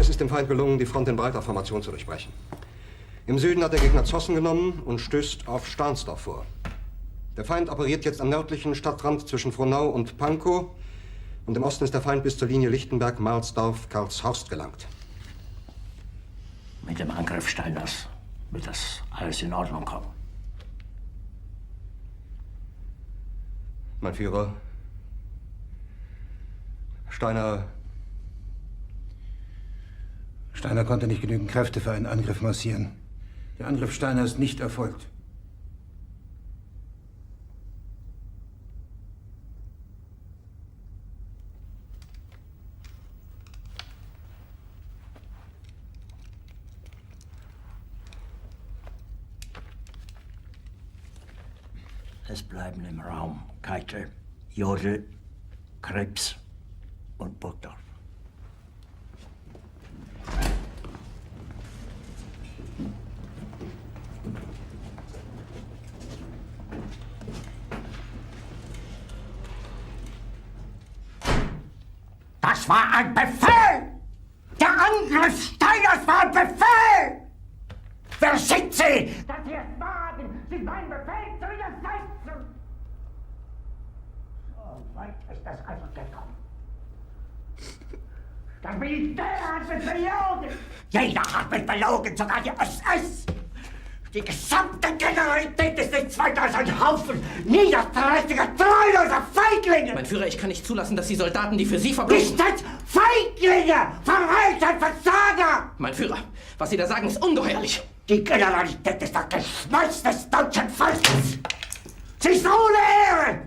Es ist dem Feind gelungen, die Front in breiter Formation zu durchbrechen. Im Süden hat der Gegner Zossen genommen und stößt auf Stahnsdorf vor. Der Feind operiert jetzt am nördlichen Stadtrand zwischen Frohnau und Pankow. Und im Osten ist der Feind bis zur Linie Lichtenberg-Marsdorf-Karlshorst gelangt. Mit dem Angriff Steiners wird das alles in Ordnung kommen. Mein Führer, Steiner konnte nicht genügend Kräfte für einen Angriff massieren. Der Angriff Steiner ist nicht erfolgt. Es bleiben im Raum Keitel, Jodl, Krebs und Burgdorf. Das war ein Befehl! Der Angriff Steiners war ein Befehl! Wer schickt Sie? Dass Sie es wagen, sich meinen Befehl zu widersetzen! So weit ist das also gekommen. Das Militär hat mich belogen! Jeder hat mich belogen, sogar die SS! Die gesamte Generalität ist nichts weiter als ein Haufen niederträchtiger, treuloser Feiglinge! Mein Führer, ich kann nicht zulassen, dass die Soldaten, die für Sie verbloßen... Nicht als Feiglinge! Verreiter, Versager! Mein Führer, was Sie da sagen, ist ungeheuerlich. Die Generalität ist das Geschmeiß des deutschen Volkes! Sie ist ohne Ehre!